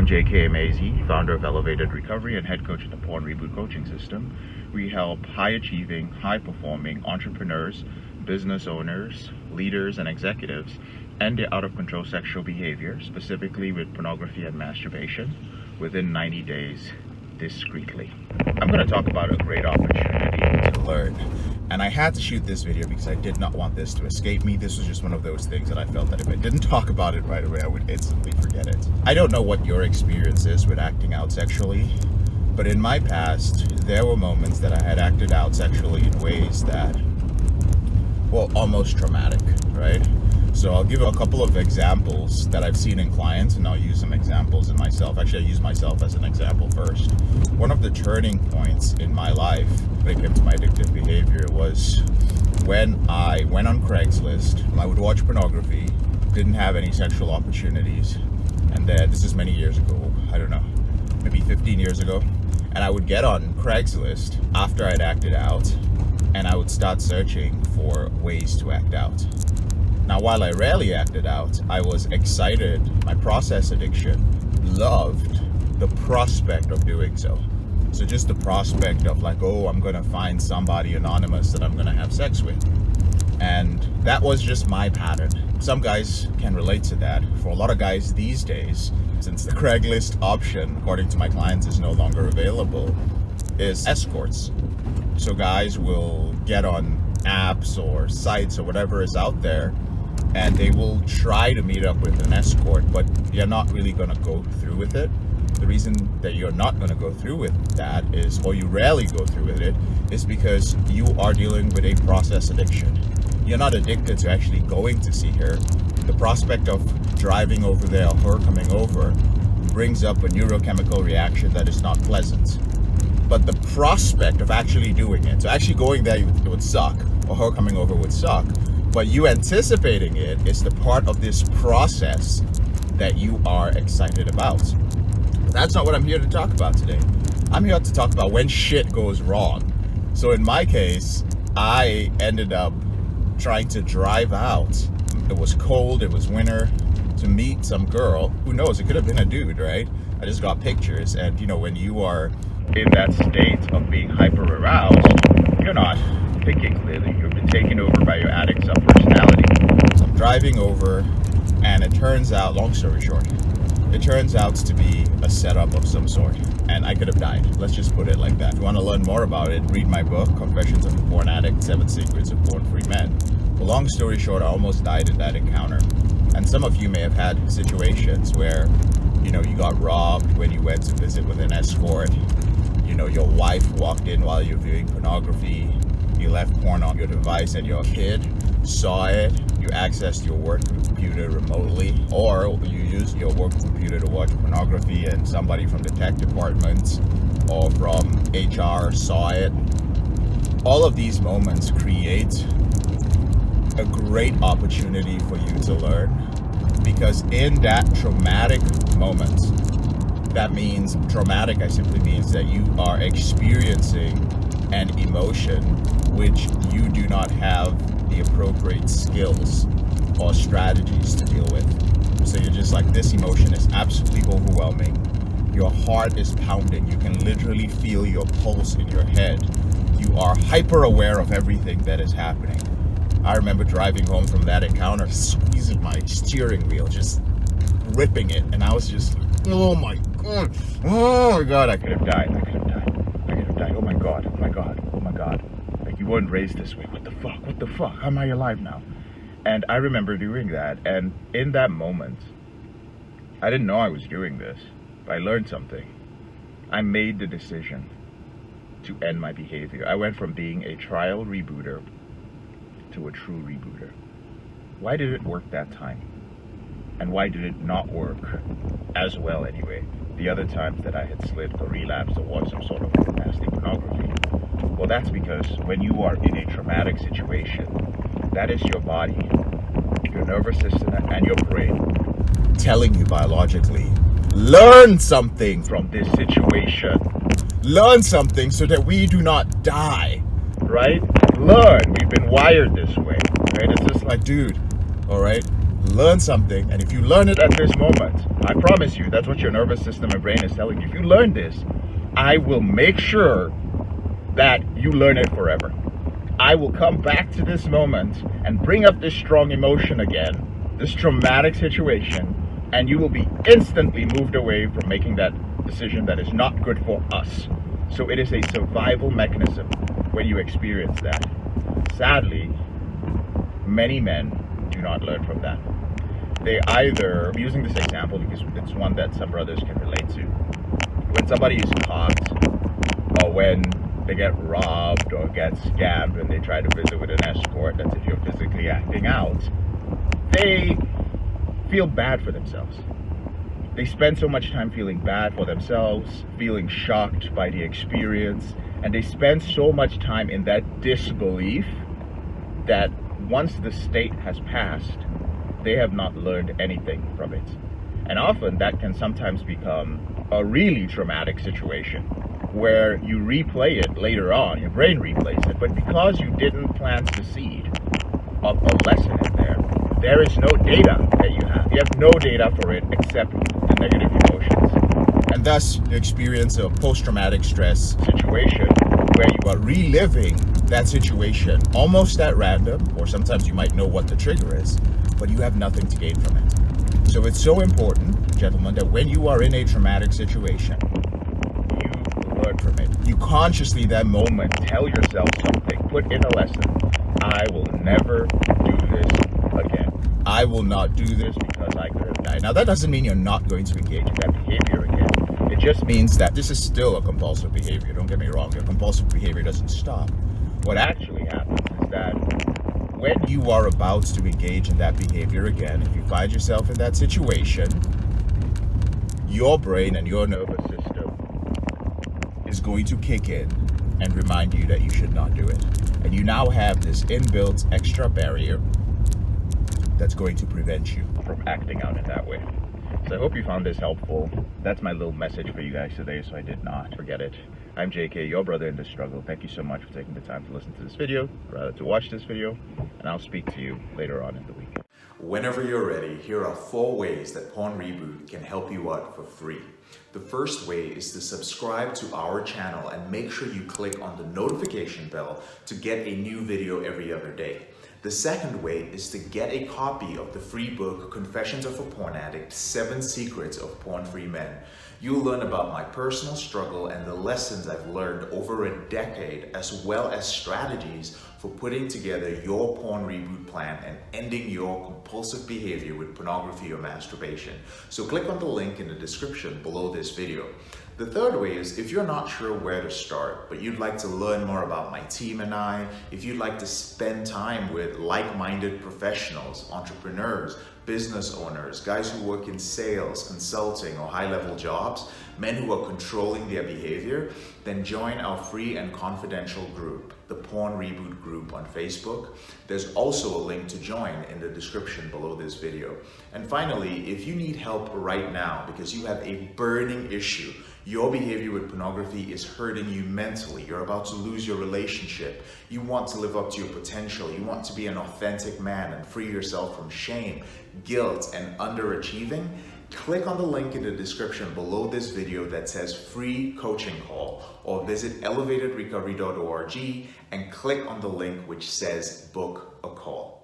I'm JK Emezi, founder of Elevated Recovery and head coach of the Porn Reboot coaching system. We help high-achieving, high-performing entrepreneurs, business owners, leaders, and executives end their out-of-control sexual behavior, specifically with pornography and masturbation, within 90 days, discreetly. I'm going to talk about a great opportunity to learn. And I had to shoot this video because I did not want this to escape me. This was just one of those things that I felt that if I didn't talk about it right away, I would instantly forget it. I don't know what your experience is with acting out sexually, but in my past, there were moments that I had acted out sexually in ways that, well, almost traumatic, right? So I'll give a couple of examples that I've seen in clients, and I'll use some examples in myself. Actually, I use myself as an example first. One of the turning points in my life when it came to my addictive behavior was when I went on Craigslist. I would watch pornography, didn't have any sexual opportunities, and then, this is many years ago, I don't know, maybe 15 years ago, and I would get on Craigslist after I'd acted out, and I would start searching for ways to act out. Now, while I rarely acted out, I was excited. My process addiction loved the prospect of doing so. So just the prospect of like, oh, I'm going to find somebody anonymous that I'm going to have sex with. And that was just my pattern. Some guys can relate to that. For a lot of guys these days, since the Craigslist option, according to my clients, is no longer available, is escorts. So guys will get on apps or sites or whatever is out there, and they will try to meet up with an escort, but you're not really going to go through with it. The reason that you're not going to go through with that is, or you rarely go through with it, is because you are dealing with a process addiction. You're not addicted to actually going to see her. The prospect of driving over there or her coming over brings up a neurochemical reaction that is not pleasant. But the prospect of actually doing it, so actually going there would suck, or her coming over would suck, but you anticipating it is the part of this process that you are excited about. But that's not what I'm here to talk about today. I'm here to talk about when shit goes wrong. So in my case, I ended up trying to drive out. It was cold, it was winter, to meet some girl. Who knows, it could have been a dude, right? I just got pictures, and you know, when you are in that state of being hyper aroused, you're not thinking clearly. You've been taken over by your addict sub-personality. So I'm driving over, and it turns out, long story short, it turns out to be a setup of some sort, and I could have died. Let's just put it like that. If you want to learn more about it, read my book, Confessions of a Porn Addict, 7 Secrets of Porn-Free Men. But long story short, I almost died in that encounter. And some of you may have had situations where, you know, you got robbed when you went to visit with an escort. You know, your wife walked in while you're viewing pornography. You left porn on your device and your kid saw it. You accessed your work computer remotely, or you used your work computer to watch pornography and somebody from the tech department or from HR saw it. All of these moments create a great opportunity for you to learn, because in that traumatic moment, that means traumatic, I simply means that you are experiencing an emotion which you do not have the appropriate skills or strategies to deal with. So you're just like, this emotion is absolutely overwhelming. Your heart is pounding. You can literally feel your pulse in your head. You are hyper aware of everything that is happening. I remember driving home from that encounter, squeezing my steering wheel, just ripping it, and I was just like, oh my god, I could have died, oh my god, like, you weren't raised this way, what the fuck, how am I alive now? And I remember doing that, and in that moment, I didn't know I was doing this, but I learned something. I made the decision to end my behavior. I went from being a trial rebooter to a true rebooter. Why did it work that time? And why did it not work as well anyway, the other times that I had slipped or relapsed or watched some sort of nasty pornography? Well, that's because when you are in a traumatic situation, that is your body, your nervous system, and your brain telling you biologically, learn something from this situation. Learn something so that we do not die, right? Learn. We've been wired this way, right? It's just like, dude, all right, learn something, and if you learn it at this moment, I promise you, that's what your nervous system and brain is telling you. If you learn this, I will make sure that you learn it forever. I will come back to this moment and bring up this strong emotion again, this traumatic situation, and you will be instantly moved away from making that decision that is not good for us. So it is a survival mechanism when you experience that. Sadly, many men do not learn from that. They either, I'm using this example because it's one that some brothers can relate to. When somebody is caught, or when they get robbed or get scammed when they try to visit with an escort, that's if you're physically acting out, they feel bad for themselves. They spend so much time feeling bad for themselves, feeling shocked by the experience, and they spend so much time in that disbelief that once the state has passed, they have not learned anything from it. And often that can sometimes become a really traumatic situation where you replay it later on, your brain replays it, but because you didn't plant the seed of a lesson in there, there is no data that you have. You have no data for it except the negative emotions. And thus, you experience a post-traumatic stress situation where you are reliving that situation almost at random, or sometimes you might know what the trigger is, but you have nothing to gain from it. So it's so important, gentlemen, that when you are in a traumatic situation, you learn from it. You consciously, that moment, tell yourself something, put in a lesson. I will never do this again. I will not do this because I could have died. Now, that doesn't mean you're not going to engage in that behavior again. It just means that this is still a compulsive behavior. Don't get me wrong. Your compulsive behavior doesn't stop. What actually happens is that when you are about to engage in that behavior again, if you find yourself in that situation, your brain and your nervous system is going to kick in and remind you that you should not do it. And you now have this inbuilt extra barrier that's going to prevent you from acting out in that way. So I hope you found this helpful. That's my little message for you guys today, so I did not forget it. I'm JK, your brother in the struggle. Thank you so much for taking the time to listen to this video, rather to watch this video, and I'll speak to you later on in the week. Whenever you're ready, here are 4 ways that Porn Reboot can help you out for free. The first way is to subscribe to our channel and make sure you click on the notification bell to get a new video every other day. The second way is to get a copy of the free book, Confessions of a Porn Addict, 7 Secrets of Porn-Free Men. You'll learn about my personal struggle and the lessons I've learned over a decade, as well as strategies for putting together your porn reboot plan and ending your compulsive behavior with pornography or masturbation. So click on the link in the description below this video. The third way is if you're not sure where to start, but you'd like to learn more about my team and I, if you'd like to spend time with like-minded professionals, entrepreneurs, business owners, guys who work in sales, consulting, or high-level jobs, men who are controlling their behavior, then join our free and confidential group, the Porn Reboot group on Facebook. There's also a link to join in the description below this video. And finally, if you need help right now because you have a burning issue, your behavior with pornography is hurting you mentally, you're about to lose your relationship, you want to live up to your potential, you want to be an authentic man and free yourself from shame, guilt, and underachieving, click on the link in the description below this video that says free coaching call, or visit elevatedrecovery.org and click on the link which says book a call.